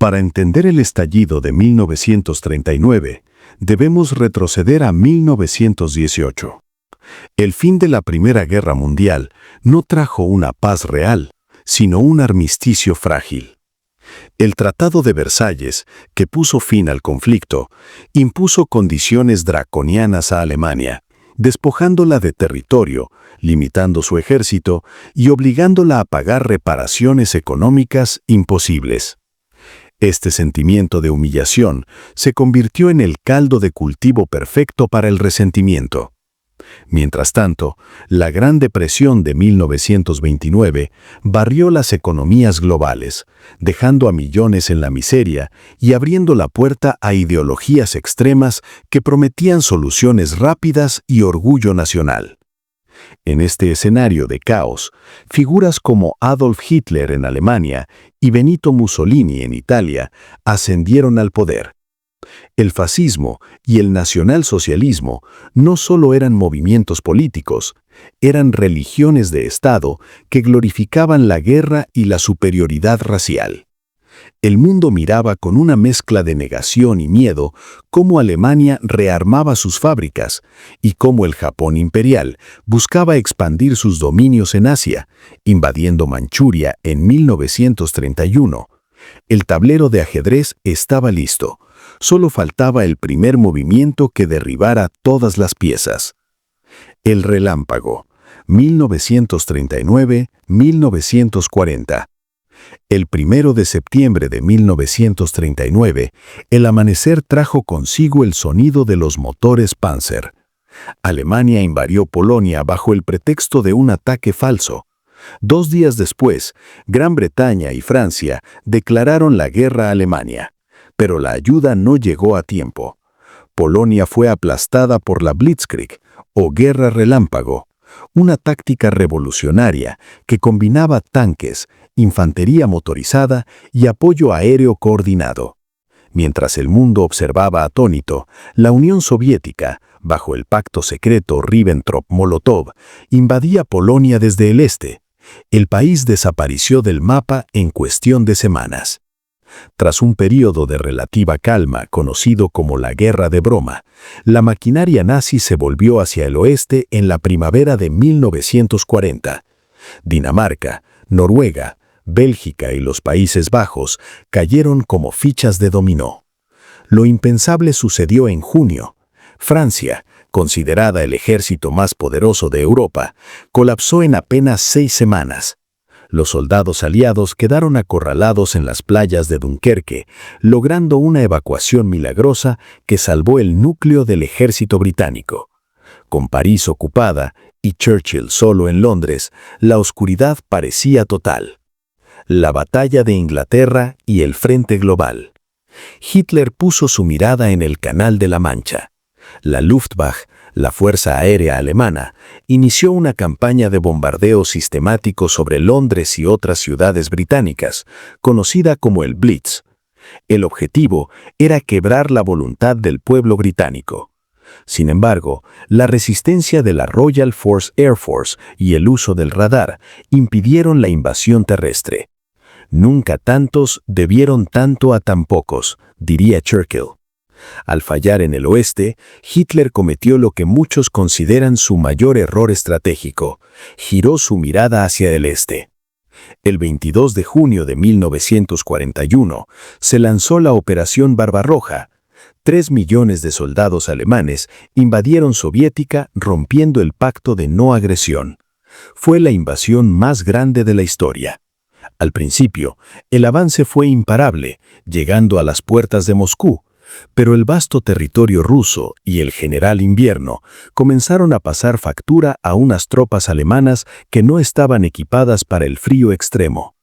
Para entender el estallido de 1939, debemos retroceder a 1918. El fin de la Primera Guerra Mundial no trajo una paz real, sino un armisticio frágil. El Tratado de Versalles, que puso fin al conflicto, impuso condiciones draconianas a Alemania, despojándola de territorio, limitando su ejército y obligándola a pagar reparaciones económicas imposibles. Este sentimiento de humillación se convirtió en el caldo de cultivo perfecto para el resentimiento. Mientras tanto, la Gran Depresión de 1929 barrió las economías globales, dejando a millones en la miseria y abriendo la puerta a ideologías extremas que prometían soluciones rápidas y orgullo nacional. En este escenario de caos, figuras como Adolf Hitler en Alemania y Benito Mussolini en Italia ascendieron al poder. El fascismo y el nacionalsocialismo no solo eran movimientos políticos, eran religiones de Estado que glorificaban la guerra y la superioridad racial. El mundo miraba con una mezcla de negación y miedo cómo Alemania rearmaba sus fábricas y cómo el Japón imperial buscaba expandir sus dominios en Asia, invadiendo Manchuria en 1931. El tablero de ajedrez estaba listo. Solo faltaba el primer movimiento que derribara todas las piezas. El relámpago, 1939-1940. El 1 de septiembre de 1939, el amanecer trajo consigo el sonido de los motores Panzer. Alemania invadió Polonia bajo el pretexto de un ataque falso. 2 días después, Gran Bretaña y Francia declararon la guerra a Alemania. Pero la ayuda no llegó a tiempo. Polonia fue aplastada por la Blitzkrieg, o Guerra Relámpago, una táctica revolucionaria que combinaba tanques, infantería motorizada y apoyo aéreo coordinado. Mientras el mundo observaba atónito, la Unión Soviética, bajo el pacto secreto Ribbentrop-Molotov, invadía Polonia desde el este. El país desapareció del mapa en cuestión de semanas. Tras un período de relativa calma, conocido como la Guerra de Broma, la maquinaria nazi se volvió hacia el oeste en la primavera de 1940. Dinamarca, Noruega, Bélgica y los Países Bajos cayeron como fichas de dominó. Lo impensable sucedió en junio. Francia, considerada el ejército más poderoso de Europa, colapsó en apenas 6 semanas. Los soldados aliados quedaron acorralados en las playas de Dunkerque, logrando una evacuación milagrosa que salvó el núcleo del ejército británico. Con París ocupada y Churchill solo en Londres, la oscuridad parecía total. La batalla de Inglaterra y el frente global. Hitler puso su mirada en el Canal de la Mancha. La Luftwaffe, la Fuerza Aérea Alemana, inició una campaña de bombardeo sistemático sobre Londres y otras ciudades británicas, conocida como el Blitz. El objetivo era quebrar la voluntad del pueblo británico. Sin embargo, la resistencia de la Royal Air Force y el uso del radar impidieron la invasión terrestre. Nunca tantos debieron tanto a tan pocos, diría Churchill. Al fallar en el oeste, Hitler cometió lo que muchos consideran su mayor error estratégico: giró su mirada hacia el este. El 22 de junio de 1941 se lanzó la Operación Barbarroja. 3 millones de soldados alemanes invadieron Soviética rompiendo el pacto de no agresión. Fue la invasión más grande de la historia. Al principio, el avance fue imparable, llegando a las puertas de Moscú. Pero el vasto territorio ruso y el general Invierno comenzaron a pasar factura a unas tropas alemanas que no estaban equipadas para el frío extremo.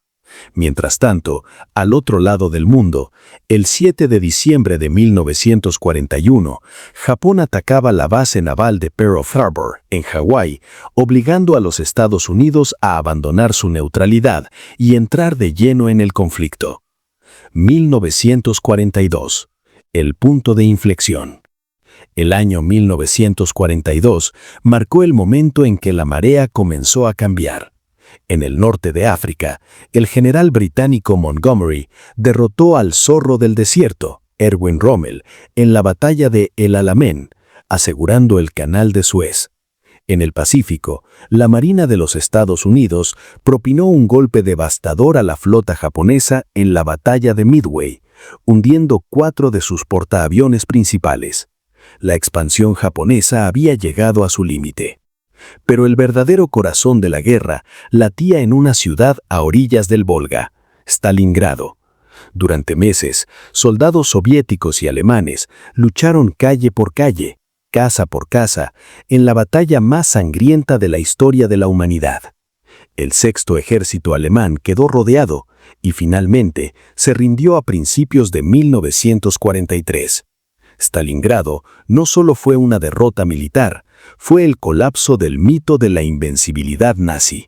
Mientras tanto, al otro lado del mundo, el 7 de diciembre de 1941, Japón atacaba la base naval de Pearl Harbor, en Hawái, obligando a los Estados Unidos a abandonar su neutralidad y entrar de lleno en el conflicto. 1942. El punto de inflexión. El año 1942 marcó el momento en que la marea comenzó a cambiar. En el norte de África, el general británico Montgomery derrotó al zorro del desierto, Erwin Rommel, en la batalla de El Alamein, asegurando el Canal de Suez. En el Pacífico, la Marina de los Estados Unidos propinó un golpe devastador a la flota japonesa en la batalla de Midway, hundiendo 4 de sus portaaviones principales. La expansión japonesa había llegado a su límite. Pero el verdadero corazón de la guerra latía en una ciudad a orillas del Volga, Stalingrado. Durante meses, soldados soviéticos y alemanes lucharon calle por calle, casa por casa, en la batalla más sangrienta de la historia de la humanidad. El sexto ejército alemán quedó rodeado y finalmente se rindió a principios de 1943. Stalingrado no solo fue una derrota militar, fue el colapso del mito de la invencibilidad nazi.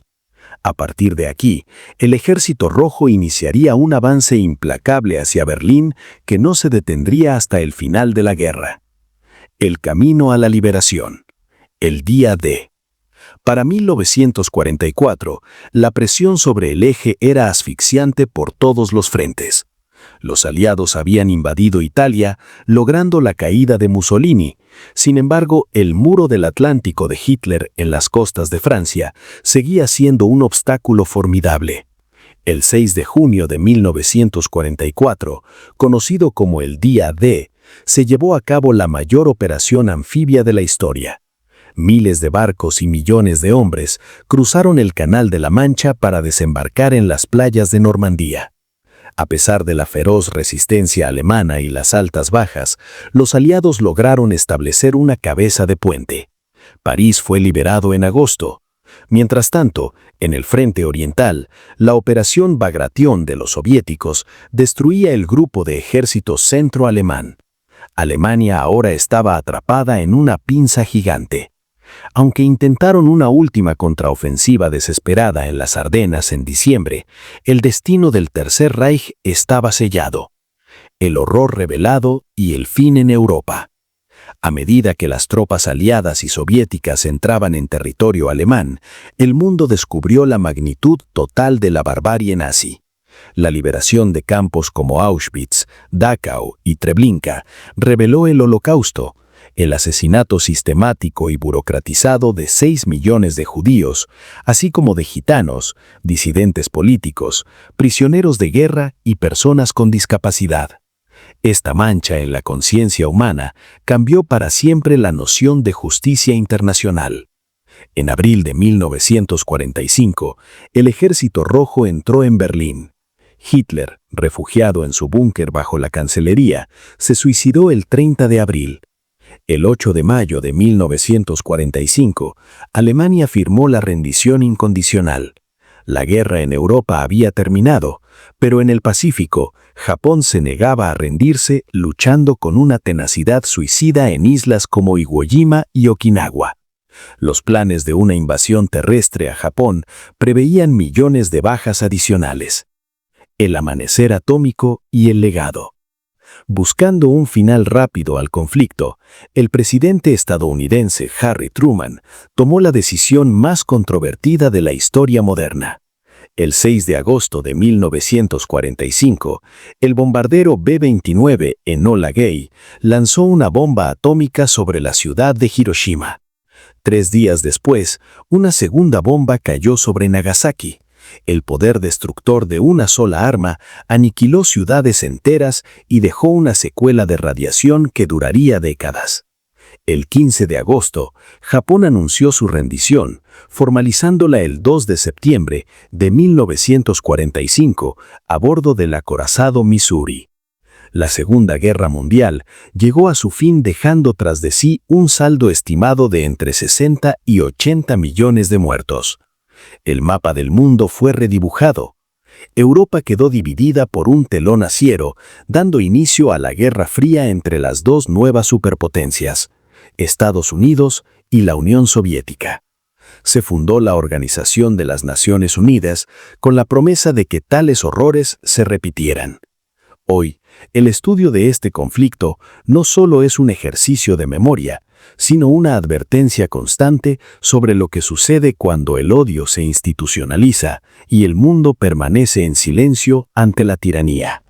A partir de aquí, el Ejército Rojo iniciaría un avance implacable hacia Berlín que no se detendría hasta el final de la guerra. El camino a la liberación. El día D. Para 1944, la presión sobre el eje era asfixiante por todos los frentes. Los aliados habían invadido Italia, logrando la caída de Mussolini. Sin embargo, el muro del Atlántico de Hitler en las costas de Francia seguía siendo un obstáculo formidable. El 6 de junio de 1944, conocido como el Día D, se llevó a cabo la mayor operación anfibia de la historia. Miles de barcos y millones de hombres cruzaron el Canal de la Mancha para desembarcar en las playas de Normandía. A pesar de la feroz resistencia alemana y las altas bajas, los aliados lograron establecer una cabeza de puente. París fue liberado en agosto. Mientras tanto, en el frente oriental, la operación Bagration de los soviéticos destruía el grupo de ejército centro-alemán. Alemania ahora estaba atrapada en una pinza gigante. Aunque intentaron una última contraofensiva desesperada en las Ardenas en diciembre, el destino del Tercer Reich estaba sellado. El horror revelado y el fin en Europa. A medida que las tropas aliadas y soviéticas entraban en territorio alemán, el mundo descubrió la magnitud total de la barbarie nazi. La liberación de campos como Auschwitz, Dachau y Treblinka reveló el Holocausto, el asesinato sistemático y burocratizado de 6 millones de judíos, así como de gitanos, disidentes políticos, prisioneros de guerra y personas con discapacidad. Esta mancha en la conciencia humana cambió para siempre la noción de justicia internacional. En abril de 1945, el Ejército Rojo entró en Berlín. Hitler, refugiado en su búnker bajo la Cancillería, se suicidó el 30 de abril. El 8 de mayo de 1945, Alemania firmó la rendición incondicional. La guerra en Europa había terminado, pero en el Pacífico, Japón se negaba a rendirse luchando con una tenacidad suicida en islas como Iwo Jima y Okinawa. Los planes de una invasión terrestre a Japón preveían millones de bajas adicionales. El amanecer atómico y el legado. Buscando un final rápido al conflicto, el presidente estadounidense Harry Truman tomó la decisión más controvertida de la historia moderna. El 6 de agosto de 1945, el bombardero B-29 Enola Gay lanzó una bomba atómica sobre la ciudad de Hiroshima. 3 días después, una segunda bomba cayó sobre Nagasaki. El poder destructor de una sola arma aniquiló ciudades enteras y dejó una secuela de radiación que duraría décadas. El 15 de agosto, Japón anunció su rendición, formalizándola el 2 de septiembre de 1945 a bordo del acorazado Missouri. La Segunda Guerra Mundial llegó a su fin dejando tras de sí un saldo estimado de entre 60 y 80 millones de muertos. El mapa del mundo fue redibujado. Europa quedó dividida por un telón acero, dando inicio a la Guerra Fría entre las dos nuevas superpotencias, Estados Unidos y la Unión Soviética. Se fundó la Organización de las Naciones Unidas con la promesa de que tales horrores se repitieran. Hoy, el estudio de este conflicto no solo es un ejercicio de memoria, sino una advertencia constante sobre lo que sucede cuando el odio se institucionaliza y el mundo permanece en silencio ante la tiranía.